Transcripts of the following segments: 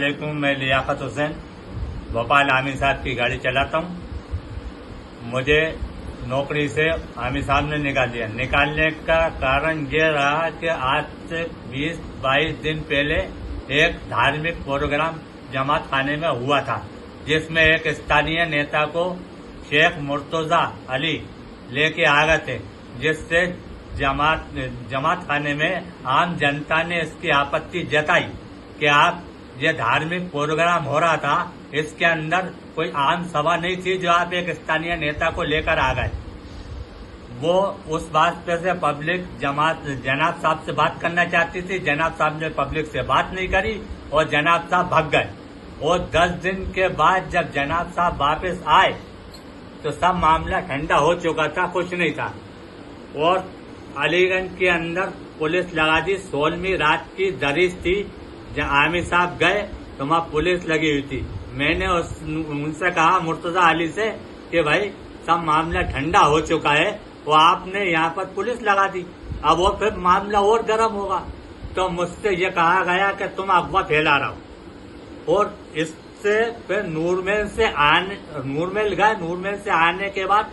अस्सलामुअलैकुम। मैं लियाकत हुसैन भोपाल आमिर साहब की गाड़ी चलाता हूँ। मुझे नौकरी से आमिर साहब ने निकाल दिया। निकालने का कारण ये रहा कि आज से 20-22 दिन पहले एक धार्मिक प्रोग्राम जमात खाने में हुआ था, जिसमें एक स्थानीय नेता को शेख मुर्तजा अली लेके आ गए थे, जिससे जमात खाने में आम जनता ने इसकी आपत्ति जताई कि आप ये धार्मिक प्रोग्राम हो रहा था, इसके अंदर कोई आम सभा नहीं थी जो आप एक स्थानीय नेता को लेकर आ गए। वो उस बात पे से पब्लिक जनाब साहब से बात करना चाहती थी। जनाब साहब ने पब्लिक से बात नहीं करी और जनाब साहब भाग गए। और 10 दिन के बाद जब जनाब साहब वापस आए तो सब मामला ठंडा हो चुका था, कुछ नहीं था। और अलीगंज के अंदर पुलिस लगा दी। 16वीं रात की दरिश थी, जब आमिर साहब गए तो वहां पुलिस लगी हुई थी। मैंने उनसे कहा मुर्तजा अली से कि भाई सब मामला ठंडा हो चुका है, वो आपने यहाँ पर पुलिस लगा दी, अब वो फिर मामला और गर्म होगा। तो मुझसे ये कहा गया कि तुम अफवाह फैला रहा हो। और इससे फिर नूरमहल गए। नूरमहल से आने के बाद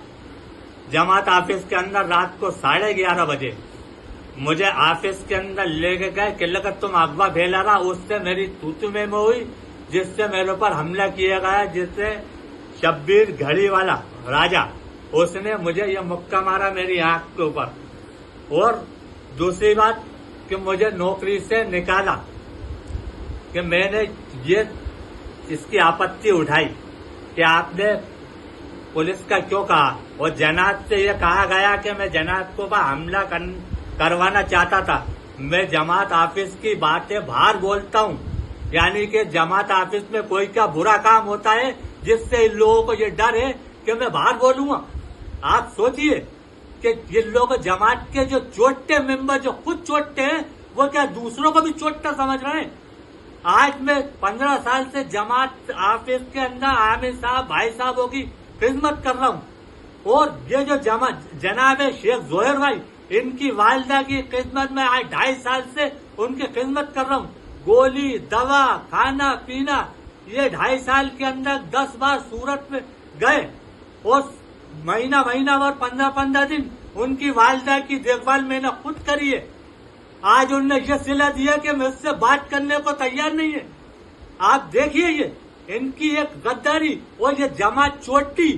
जमात ऑफिस के अंदर रात को 11:30 बजे मुझे ऑफिस के अंदर लेके गए कि लगा तुम अफवाह फैला रहा। उससे मेरी तूतू में हुई, जिससे मेरे ऊपर हमला किया गया, जिससे शब्बीर घड़ी वाला राजा उसने मुझे ये मुक्का मारा मेरी आंख के ऊपर। और दूसरी बात कि मुझे नौकरी से निकाला कि मैंने ये इसकी आपत्ति उठाई कि आपने पुलिस का क्यों कहा। और जनाब से ये कहा गया कि मैं जनाब को हमला करवाना चाहता था। मैं जमात ऑफिस की बातें बाहर बोलता हूँ, यानी कि जमात ऑफिस में कोई क्या बुरा काम होता है जिससे इन लोगों को ये डर है कि मैं बाहर बोलूंगा। आप सोचिए कि ये लोग जमात के जो चोटे मेंबर जो खुद चोटते हैं, वो क्या दूसरों को भी चोटता समझ रहे हैं। आज मैं 15 साल से जमात ऑफिस के अंदर आमिर साहब भाई साहबों की खिदमत कर रहा हूँ। और ये जो जनाब है शेख जोहर भाई, इनकी वालिदा की खिदमत में आज 2.5 साल से उनकी खिदमत कर रहा हूँ। गोली दवा खाना पीना, ये 2.5 साल के अंदर 10 बार सूरत में गए और महीना और 15 दिन उनकी वालिदा की देखभाल मैंने खुद करी है। आज उनने ये सिला दिया कि मैं उससे बात करने को तैयार नहीं है। आप देखिए ये इनकी एक गद्दारी। और ये जमात चोटी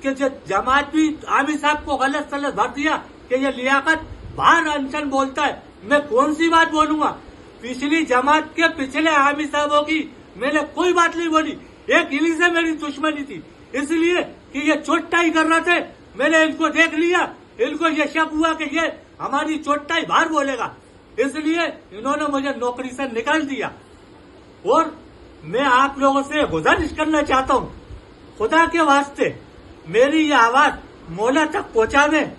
कि जो जमात भी आमिर साहब को गलत सलत भर दिया कि ये लियाकत बाहर अनशन बोलता है। मैं कौन सी बात बोलूंगा। पिछली जमात के पिछले आमिर साहबों की मैंने कोई बात नहीं बोली। एक इन्हीं से मेरी दुश्मनी थी, इसलिए कि ये चोटाई कर रहे थे। मैंने इनको देख लिया, इनको ये शक हुआ कि ये हमारी चोटाई बाहर बोलेगा, इसलिए इन्होंने मुझे नौकरी से निकाल दिया। और मैं आप लोगों से गुजारिश करना चाहता हूँ, खुदा के वास्ते मेरी ये आवाज मौला तक पहुंचा दें।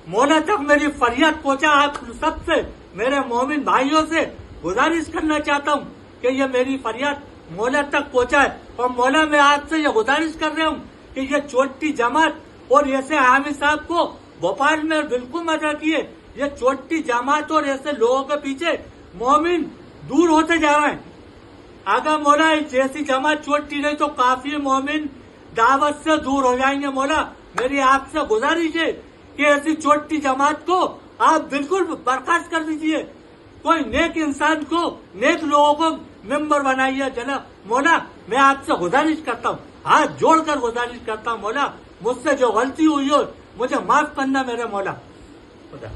मौला तक मेरी फरियाद पहुंचा। आप सबसे मेरे मोमिन भाइयों से गुजारिश करना चाहता हूँ कि ये मेरी फरियाद मौला तक पहुंचाए। और मौला मैं आपसे ये गुजारिश कर रहा हूँ कि ये चोटी जमात और ऐसे आमिर साहब को भोपाल में बिल्कुल मत रखिए। ये चोटी जमात और ऐसे लोगों के पीछे मोमिन दूर होते जा रहे हैं। अगर मौला जैसी जमात चोटी रही तो काफी मोमिन दावत से दूर हो जाएंगे। मौला मेरी आपसे गुजारिश है कि ऐसी चोटी जमात को आप बिल्कुल बर्खास्त कर दीजिए। कोई नेक इंसान को, नेक लोगों को मेंबर बनाइए। जनाब मौला मैं आपसे गुजारिश करता हूँ, हाथ जोड़कर गुजारिश करता हूँ। मौला मुझसे जो गलती हुई हो मुझे माफ करना मेरे मौला। खुदा।